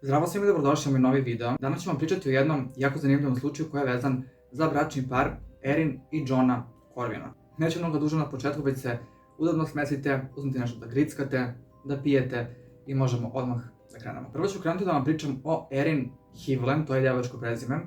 Zdravo svima i dobrodošli u moj novi video. Danas ću vam pričati o jednom jako zanimljivom slučaju koji je vezan za bračni par Erin i Johna Corwina. Neću mnogo duže na početku, već se udobno smestite, uzmite nešto da grickate, da pijete i možemo odmah da krenemo. Prvo ću krenuti da vam pričam o Erin Hivlen, to je djevojačko prezime.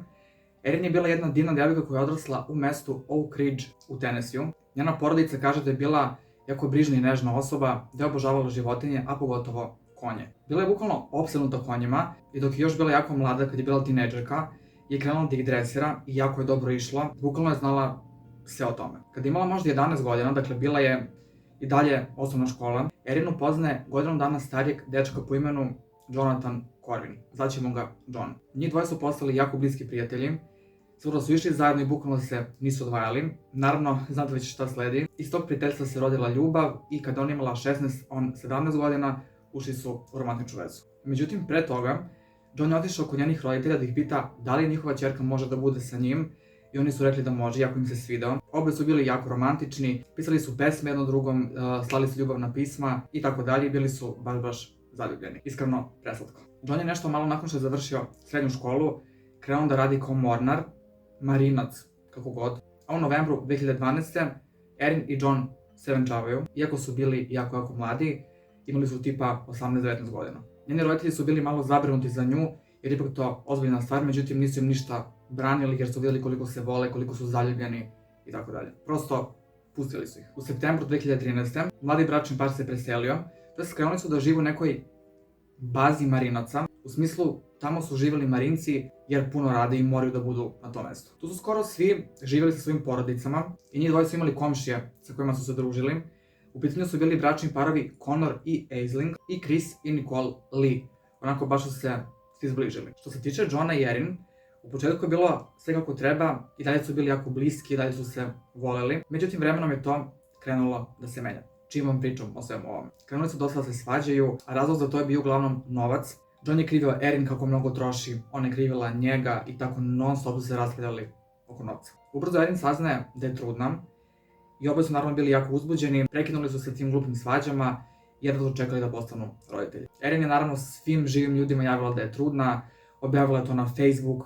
Erin je bila jedna divna djevojka koja je odrasla u mestu Oak Ridge u Tennesseeu. Njena porodica kaže da je bila jako brižna i nežna osoba, da je obožavala životinje, a pogotovo konje. Bila je bukvalno opsednuta konjima i dok je još bila jako mlada, kad je bila tinejdžerka, je krenula da ih dresira i jako je dobro išla, bukvalno je znala sve o tome. Kad je imala možda 11 godina, dakle bila je i dalje osnovna škola, Erin upoznaje godinu dana starijeg dečka po imenu Jonathan Corwin, zvaćemo ga John. Njih dvoje su postali jako bliski prijatelji, skoro su išli zajedno i bukvalno se nisu odvajali. Naravno, znate već šta sledi. Iz tog prijateljstva se rodila ljubav i kada ona imala 16, on 17 godina, ušli su u romantičnu vezu. Međutim, pre toga, John je otišao kod njenih roditelja da ih pita da li njihova ćerka može da bude sa njim i oni su rekli da može, jako im se svidao. Obe su bili jako romantični, pisali su pesme jedno drugom, slali su ljubavna pisma i tako dalje i bili su baš zaljubljeni. Iskreno, preslatko. John je nešto malo nakon što je završio srednju školu krenuo da radi kao mornar, marinac, kako god. A u novembru 2012. Erin i John se venčavaju, iako su bili jako mladi, imali su tipa 18-19 godina. Njeni roditelji su bili malo zabrinuti za nju, jer ipak to ozbiljna stvar, međutim nisu im ništa branili jer su vidjeli koliko se vole, koliko su zaljubljeni i tako dalje. Prosto, pustili su ih. U septembru 2013. mladi bračni par se preselio, krenuli su da žive u nekoj bazi marinaca, u smislu tamo su živjeli marinci jer puno rade i moraju da budu na tom mestu. Tu su skoro svi živjeli sa svojim porodicama i njih dvoje su imali komšije sa kojima su se družili. U pitanju su bili bračni parovi Connor i Aisling i Chris i Nicole Lee. Onako baš su se svi zbližili. Što se tiče Johna i Erin, u početku je bilo sve kako treba i dalje su bili jako bliski i dalje su se voleli. Međutim, vremenom je to krenulo da se menja. Čim vam pričam o svemu ovome. Krenuli su dosta da se svađaju, a razlog za to je bio uglavnom novac. John je krivio Erin kako mnogo troši, ona je krivila njega i tako non stop su se raspravljali oko novca. Ubrzo Erin saznaje da je trudna i oboje su naravno bili jako uzbuđeni, prekinuli su se tim glupim svađama jer su čekali da postanu roditelji. Erin je naravno svim živim ljudima javila da je trudna, objavila je to na Facebook,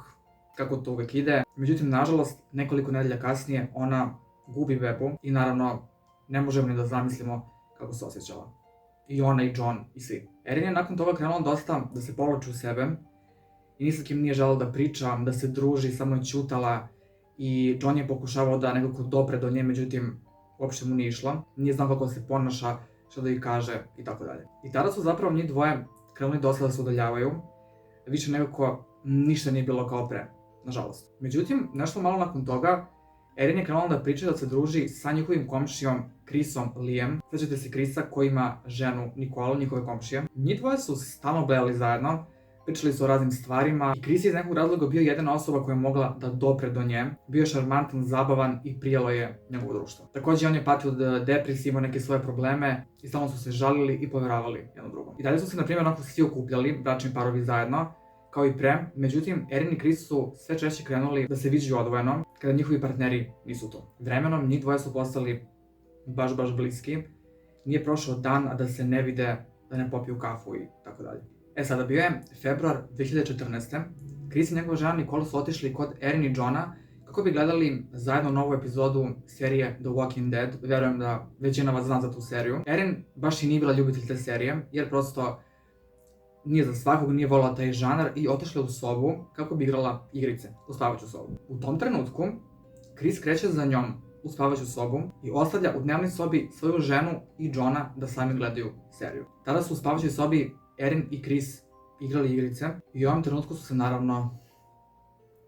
kako to uvek ide. Međutim, nažalost, nekoliko nedelja kasnije ona gubi bebu i naravno ne možemo ni da zamislimo kako se osjećala. I ona i John i svi. Erin je nakon toga krenula dosta da se povlači u sebe i ni sa kim nije želela da priča, da se druži, samo je ćutala i John je pokušavao da nekako dopre do nje, međutim uopšte mu nije išlo. Nije znao kako se ponaša, što da ih kaže i tako dalje. I tada su zapravo njih dvoje krenuli dosta da se udaljavaju, više nekako ništa nije bilo kao pre, nažalost. Međutim, nešto malo nakon toga, Erin je krenula da priča da se druži sa njihovim komšijom Chrisom Leeom. Sećate se Chrisa koji ima ženu Nicole, njihove komšije. Njih dvoje su stalno blejali zajedno, pričali su o raznim stvarima i Chris je iz nekog razloga bio jedina osoba koja je mogla da dopre do nje. Bio je šarmantan, zabavan i prijalo je njegovo društvo. Takođe on je patio od depresije, imao neke svoje probleme i stalno su se žalili i poveravali jedno drugom. I dalje su se na primjer onako svi okupljali, bračni parovi zajedno, kao i pre, međutim, Erin i Chris su sve češće krenuli da se viđaju odvojeno kada njihovi partneri nisu tu. Vremenom njih dvoje su postali baš bliski. Nije prošao dan, a da se ne vide, da ne popiju kafu i tako dalje. Sada bio je februar 2014. Chris i njegova žena Nicole su otišli kod Erin i Johna kako bi gledali zajedno novu epizodu serije The Walking Dead. Verujem da većina vas zna za tu seriju. Erin baš i nije bila ljubitelj te serije, jer prosto nije za svakog, nije volila taj žanar i otišla u sobu kako bi igrala igrice u spavaću sobu. U tom trenutku, Chris kreće za njom u spavaću sobu i ostavlja u dnevnoj sobi svoju ženu i Johna da sami gledaju seriju. Tada su u spavaćoj sobi Erin i Chris igrali igrice i u ovom trenutku su se naravno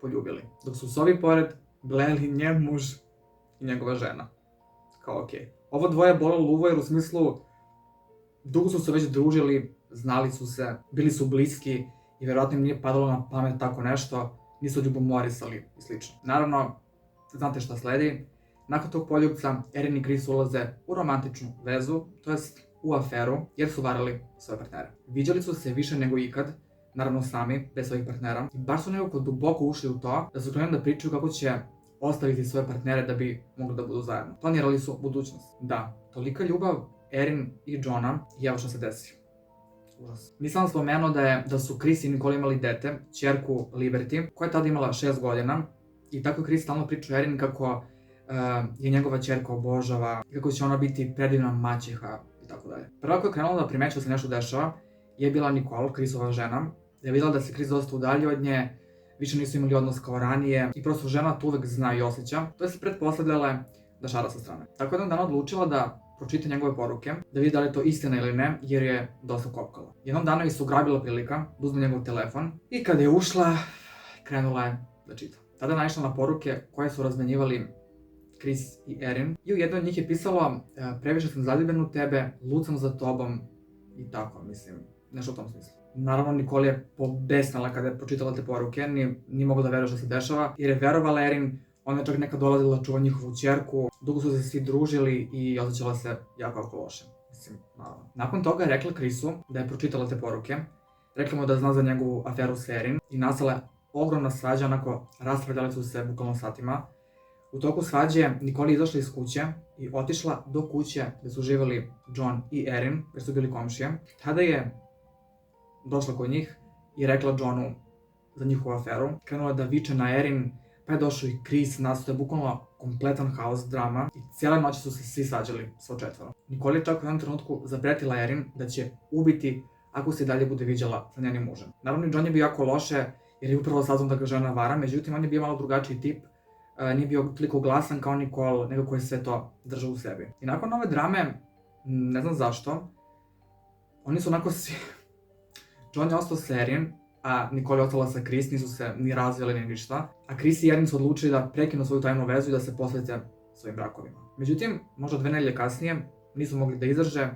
poljubili. Dok su u sobi pored blejali njen muž i njegova žena. Kao okej. Ovo dvoje bolelo uvo jer u smislu dugo su se već družili, znali su se, bili su bliski i verovatno im nije padalo na pamet tako nešto, nisu ljubomorisali i slično. Naravno, znate šta sledi, nakon tog poljubca Erin i Chris ulaze u romantičnu vezu, to jest u aferu, jer su varali svoje partnere. Viđali su se više nego ikad, naravno sami, bez svojih partnera, i baš su nekako duboko ušli u to da su krenuli da pričaju kako će ostaviti svoje partnere da bi mogli da budu zajedno. Planirali su budućnost. Da, tolika ljubav Erin i Johna i evo što se desi. užas. Nisam vam spomenuo da su Chris i Nicole imali dete, ćerku Liberty, koja je tada imala 6 godina. I tako je Chris stalno pričao Erin kako je njegova ćerka obožava, i kako će ona biti predivna maćeha i tako dalje. Prvo koja je krenula da primećuje da se nešto dešava je bila Nicole, Chrisova žena. Je videla da se Chris dosta udaljio od nje, više nisu imali odnos kao ranije i prosto žena to uvek zna i osjeća. To je se pretpostavljala da šara sa strane. Tako je jednog dana odlučila da pročita njegove poruke, da vidi da li je to istina ili ne, jer je dosta kopkala. Jednom dana je se ugrabila prilika da uzme njegov telefon i kada je ušla, krenula je da čita. Tada je naišla na poruke koje su razmenjivali Chris i Erin i u jednoj od njih je pisalo previše sam zaljubljen u tebe, lud sam za tobom i tako, mislim, nešto u tom smislu. Naravno, Nicole je pobesnala kada je pročitala te poruke, nije mogla da veruje što se dešava, jer je verovala Erin, ona je čak nekad dolazila da čuva njihovu ćerku, dugo su se svi družili i osjećala se jako loše. Mislim, naravno. Nakon toga je rekla Chrisu da je pročitala te poruke, rekla mu da zna za njegovu aferu s Erin i nastala je ogromna svađa, onako raspravljali su se bukvalno satima. U toku svađe Nicole je izašla iz kuće i otišla do kuće gde su živjeli John i Erin, jer su bili komšije. Tada je došla kod njih i rekla Johnu za njihovu aferu. Krenula da viče na Erin, pa je došao i Chris, nastao je bukvalno kompletan haos, drama i cijele noći su se svi svađali, svo četvoro. Nicole je čak u jednom trenutku zapretila Erin da će ubiti ako se i dalje bude viđala sa njenim mužem. Naravno, John je bio jako loše jer je upravo saznao da ga žena vara, međutim on je bio malo drugačiji tip, nije bio toliko glasan kao Nicole, nego koji je sve to držao u sebi. I nakon ove drame, ne znam zašto, oni su onako svi... John je ostao sa Erin, a Nicole je ostala sa Chris, nisu se ni razvijali ni ništa, a Chris i Erin su odlučili da prekinu svoju tajnu vezu i da se posvete svojim brakovima. Međutim, možda 2 nedelje kasnije, nisu mogli da izdrže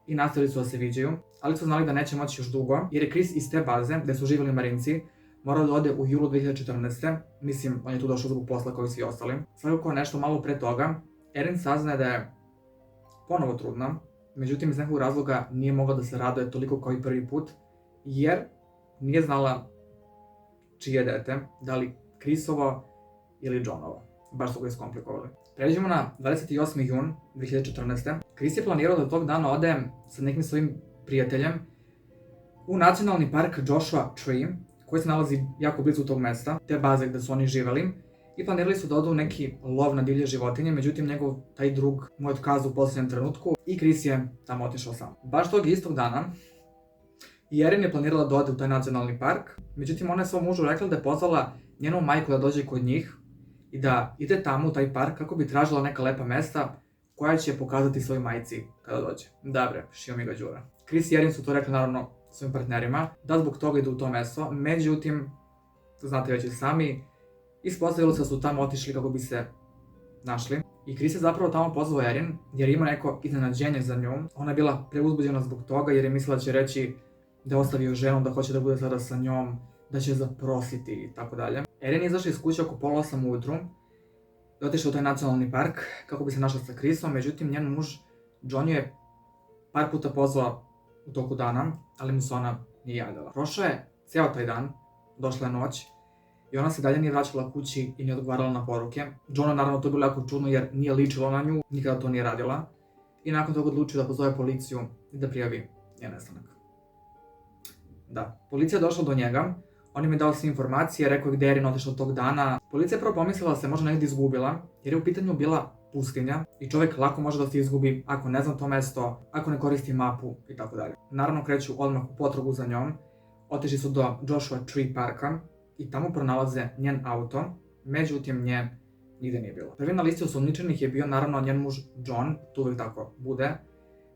i nastavili su da se viđaju, ali su znali da neće moći još dugo, jer je Chris iz te baze, gde su živjeli Marinci, morao da ode u julu 2014. Mislim, on je tu došao zbog posla kao i svi ostali. Svakako nešto malo pre toga, Erin saznaje da je ponovo trudna, međutim iz nekog razloga nije mogla da se raduje toliko kao i prvi put, jer nije znala čije dete, da li Chrisovo ili Johnovo. Baš su ga iskomplikovali. Pređemo na 28. jun 2014. Chris je planirao da tog dana ode sa nekim svojim prijateljem u nacionalni park Joshua Tree, koji se nalazi jako blizu tog mesta, te baze gde su oni živeli, i planirali su da odu u neki lov na divlje životinje, međutim njegov taj drug mu je otkazao u posljednjem trenutku i Chris je tamo otišao sam. Baš tog istog dana i Erin je planirala da ode u taj nacionalni park, međutim ona je svom mužu rekla da je pozvala njenu majku da dođe kod njih i da ide tamo u taj park kako bi tražila neka lepa mesta koja će pokazati svojoj majci kada dođe. Da bre, šio mi ga đura. Chris i Erin su to rekli naravno svojim partnerima, da zbog toga idu u to mesto, međutim, znate već i sami, ispostavilo se da su tamo otišli kako bi se našli. I Chris je zapravo tamo pozvao Erin jer ima neko iznenađenje za nju. Ona je bila preuzbuđena zbog toga jer je mislila da će reći da je ostavio ženu, da hoće da bude sada sa njom, da će zaprositi i tako dalje. Erin je izašla iz kuće oko 7:30 ujutru i otišla u taj nacionalni park kako bi se našla sa Chrisom, međutim njen muž John je par puta pozvao u toku dana, ali mu se ona nije javljala. Prošao je cijel taj dan, došla je noć i ona se dalje nije vraćala kući i nije odgovarala na poruke. Johnu naravno to bilo jako čudno jer nije ličilo na nju, nikada to nije radila i nakon toga odlučio da pozove policiju i da prijavi njen nestanak. Da, policija je došla do njega, on im je dao sve informacije, rekao je gde je Erin otišla tog dana. Policija je prvo pomislila da se možda negdje izgubila, jer je u pitanju bila pustinja i čovjek lako može da se izgubi ako ne zna to mesto, ako ne koristi mapu i tako dalje. Naravno kreću odmah u potragu za njom, otišli su do Joshua Tree parka i tamo pronalaze njen auto, međutim nje nigde nije bilo. Prvi na listi osumnjičenih je bio naravno njen muž John, to uvijek tako bude.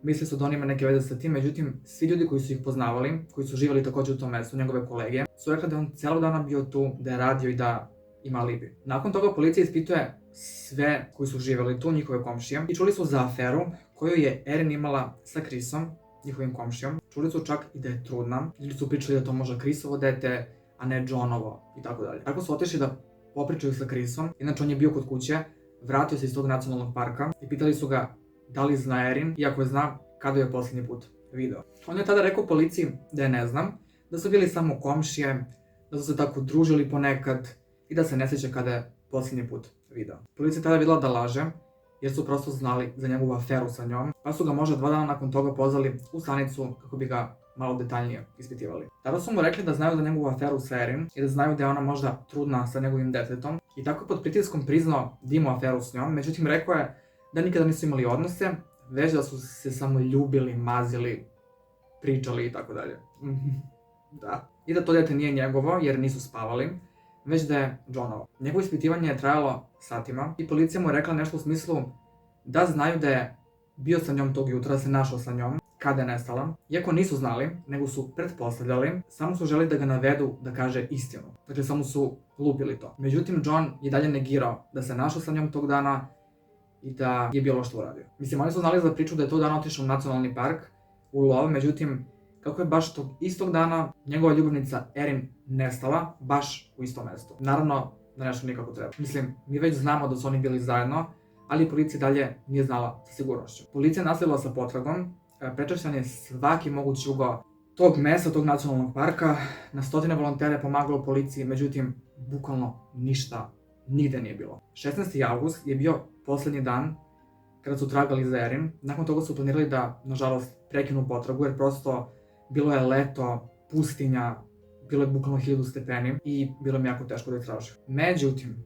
Misli su da on ima neke veze sa tim, međutim, svi ljudi koji su ih poznavali, koji su živjeli također u tom mestu, njegove kolege, su rekli da je on cijelo dana bio tu, da je radio i da ima alibi. Nakon toga policija ispituje sve koji su živjeli tu, njihove komšije, i čuli su za aferu koju je Erin imala sa Chrisom, njihovim komšijom. Čuli su čak i da je trudna, ili su pričali da to možda Chrisovo dete, a ne Johnovo i tako dalje. Tako su otišli da popričaju sa Chrisom, inače on je bio kod kuće, vratio se iz tog nacionalnog parka i pitali su ga da li zna Erin, iako je zna kada je posljednji put video. On je tada rekao policiji da je ne znam, da su bili samo komšije, da su se tako družili ponekad i da se ne sjeća kada je posljednji put video. Policija je tada vidjela da laže, jer su prosto znali za njegovu aferu sa njom, pa su ga možda 2 dana nakon toga pozvali u stanicu kako bi ga malo detaljnije ispitivali. Tada su mu rekli da znaju za njegovu aferu sa Erin i da znaju da je ona možda trudna sa njegovim detetom i tako pod pritiskom priznao da ima aferu s njom, međutim rekao je da nikada nisu imali odnose, već da su se samo ljubili, mazili, pričali i tako dalje. Da. I da to dete nije njegovo jer nisu spavali, već da je Johnovo. Njegovo ispitivanje je trajalo satima i policija mu je rekla nešto u smislu da znaju da je bio sa njom tog jutra, da se našao sa njom kada je nestala. Iako nisu znali, nego su pretpostavljali, samo su želi da ga navedu da kaže istinu. Dakle, samo su lupili to. Međutim, John je dalje negirao da se našao sa njom tog dana i da je bilo što uradio. Mislim, oni su znali za priču da je tog dana otišao u nacionalni park u lov, međutim, kako je baš tog istog dana njegova ljubavnica Erin nestala baš u istom mestu. Naravno da nešto nikako treba. Mislim, mi već znamo da su oni bili zajedno, ali policija dalje nije znala sa sigurnošću. Policija je nastavila sa potragom, prečešljan je svaki mogući ugao tog mesta, tog nacionalnog parka, na stotine volontera je pomagalo policiji, međutim, bukvalno ništa nigde nije bilo. 16. avgust je bio poslednji dan kada su tragali za Erin. Nakon toga su planirali da, nažalost, prekinu potragu, jer prosto bilo je leto, pustinja, bilo je bukvalno 1000 stepeni i bilo mi jako teško da je tražio. Međutim,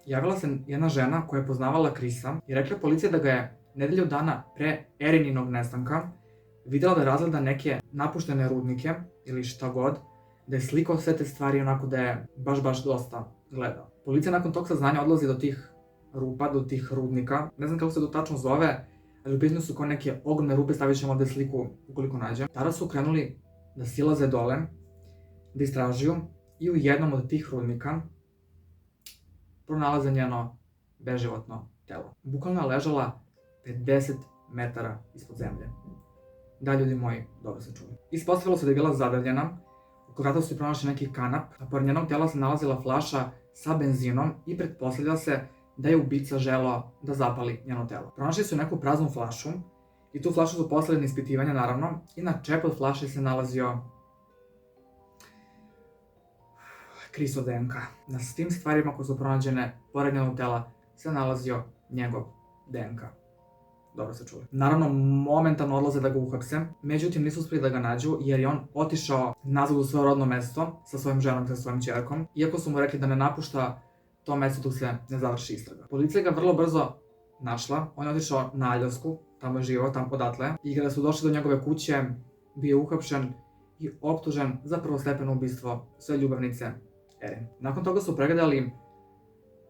javila se jedna žena koja je poznavala Chrisa i rekla policija da ga je nedelju dana pre Erininog nestanka videla da razgleda neke napuštene rudnike ili šta god, da je slikao sve te stvari onako da je baš dosta gledao. Policija nakon tog saznanja odlazi do tih rupa, do tih rudnika. Ne znam kako se to tačno zove, ali u pitanju su kao neke ogromne rupe, stavit ćemo ovde sliku ukoliko nađem. Tada su krenuli da silaze dole, da istražuju i u jednom od tih rudnika pronalaze njeno beživotno telo. Bukvalno je ležala 50 metara ispod zemlje. Da, ljudi moji, dobro se čuli. Ispostavilo se da je bila zadavljena, oko vrata su pronašli neki kanap, a pored njenog tela se nalazila flaša sa benzinom i pretpostavlja se da je ubica želeo da zapali njeno telo. Pronašli su neku praznu flašu i tu flašu su poslali na ispitivanje, naravno, i na čepu od flaše se nalazio Chrisov DNK. Na svim stvarima koje su pronađene pored njenog tela se nalazio njegov DNK. Dobro se čuli. Naravno, momentalno odlaze da ga uhapse, međutim nisu uspeli da ga nađu jer je on otišao nazad u svoje rodno mesto sa svojom ženom i sa svojom ćerkom, iako su mu rekli da ne napušta to mesto dok se ne završi istraga. Policija ga vrlo brzo našla, on je otišao na Aljasku, tamo je živao, tamo odatle, i kada su došli do njegove kuće, bio je uhapšen i optužen za prvostepeno ubistvo svoje ljubavnice Erin. Nakon toga su pregledali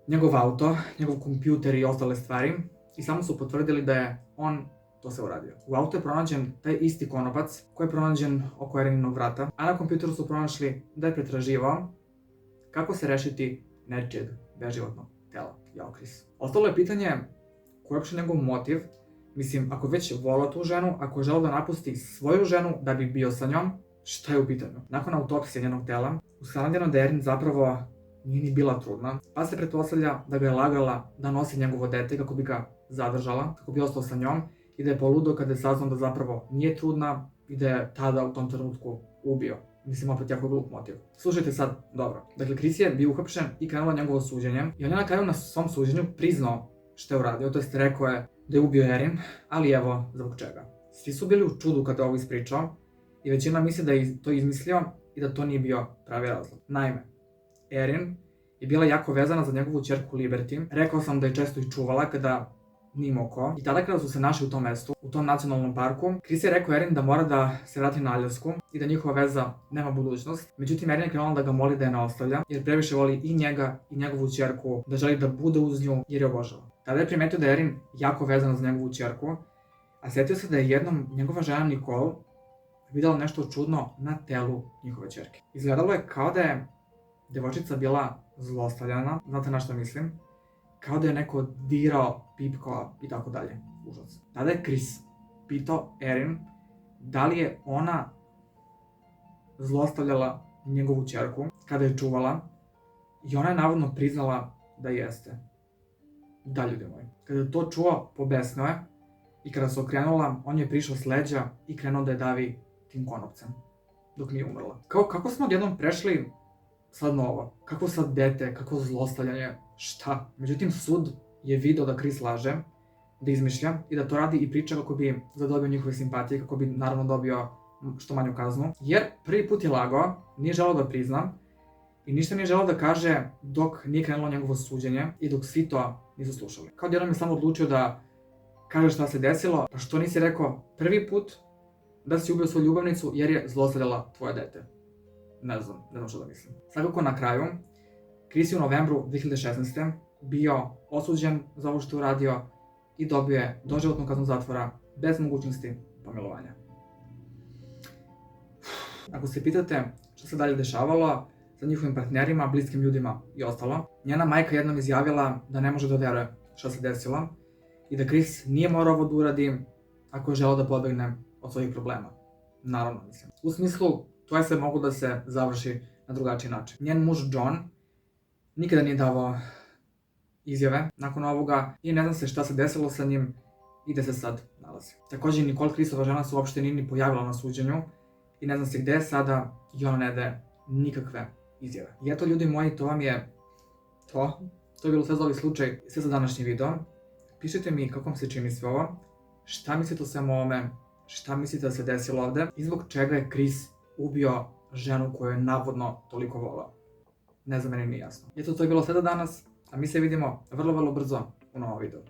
njegov auto, njegov kompjuter i ostale stvari i samo su potvrdili da je on to se uradio. U auto je pronađen taj isti konopac koji je pronađen oko Erininog vrata, a na kompjuteru su pronašli da je pretraživao kako se rešiti nečijeg beživotnog tela. Jao, Chris. Ostalo je pitanje koji je uopšte njegov motiv. Mislim, ako već volao tu ženu, ako je želeo da napusti svoju ženu da bi bio sa njom, šta je u pitanju? Nakon autopsije njenog tela, ustanovljeno da Erin zapravo nije ni bila trudna, pa se pretpostavlja da ga je lagala da nosi njegovo dete kako bi ga zadržala, kako bi ostao sa njom i da je poludo kada je saznao da zapravo nije trudna i da je tada u tom trenutku ubio. Mislim, opet jako glup motiv. Slušajte sad, dobro. Dakle, Chris je bio uhapšen i krenulo njegovo suđenje i on je na kraju na svom suđenju priznao što je uradio, to jest rekao je da je ubio Erin, ali evo zbog čega. Svi su bili u čudu kada je ovo ispričao i većina misli da je to izmislio i da to nije bio pravi razlog. Naime, Erin je bila jako vezana za njegovu ćerku Liberty. Rekao sam da je često ih čuvala kada nije imao ko. I tada kada su se našli u tom mestu, u tom nacionalnom parku, Chris je rekao Erin da mora da se vrati na Aljasku i da njihova veza nema budućnost. Međutim, Erin je krenula da ga moli da je ne ostavlja, jer previše voli i njega i njegovu ćerku, da želi da bude uz nju jer je obožava. Tada je primetio da je Erin jako vezana za njegovu ćerku, a setio se da je jednom njegova žena Nicole videla nešto čudno na telu njihove ćerke. Izgledalo je kao da je devojčica bila zlostavljana, znate na što mislim? Kao da je neko dirao, pipkao i tako dalje. Užas. Tada je Chris pitao Erin da li je ona zlostavljala njegovu ćerku kada je čuvala i ona je navodno priznala da jeste. Da, ljudi moji. Kada je to čuo, pobesnao je i kada se okrenula, on je prišao s leđa i krenuo da je davi tim konopcem dok nije umrla. Kako smo odjednom prešli sad na ovo? Kako sad dete, kako zlostavljanje, šta? Međutim, sud je video da Chris laže, da izmišlja i da to radi i priča kako bi zadobio njihove simpatije, kako bi naravno dobio što manju kaznu, jer prvi put je lagao, nije želeo da prizna i ništa nije želeo da kaže dok nije krenulo njegovo suđenje i dok svi to nisu slušali. Kao da je samo odlučio da kaže šta se desilo, pa što nisi rekao prvi put da si ubio svoju ljubavnicu jer je zlostavljala tvoje dete. Ne znam što da mislim. Svakako na kraju, Chris je u novembru 2016. bio osuđen za ovo što je uradio i dobio je doživotnu kaznu zatvora bez mogućnosti pomilovanja. Ako se pitate što se dalje dešavalo sa njihovim partnerima, bliskim ljudima i ostalo, njena majka jednom izjavila da ne može da veruje šta se desilo i da Chris nije morao ovo da uradi ako je želeo da pobegne od svojih problema. Naravno, mislim. U smislu, to je sve moglo da se završi na drugačiji način. Njen muž John nikada nije davao izjave nakon ovoga i ne zna se šta se desilo sa njim i gde se sad nalazi. Takođe, Nicole, Chrisova žena, se uopšte nije ni pojavila na suđenju i ne zna se gde je sada i ona ne daje nikakve izjave. I eto, ljudi moji, to vam je to. To je bilo sve za ovaj slučaj, sve za današnji video. Pišite mi kako vam se čini sve ovo, šta mislite o svemu ovome, šta mislite da se desilo ovde i zbog čega je Chris ubio ženu koju je navodno toliko volao. Ne znam, meni nije jasno. Eto, to je bilo sve za danas, a mi se vidimo vrlo brzo u novom videu.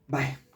Bye!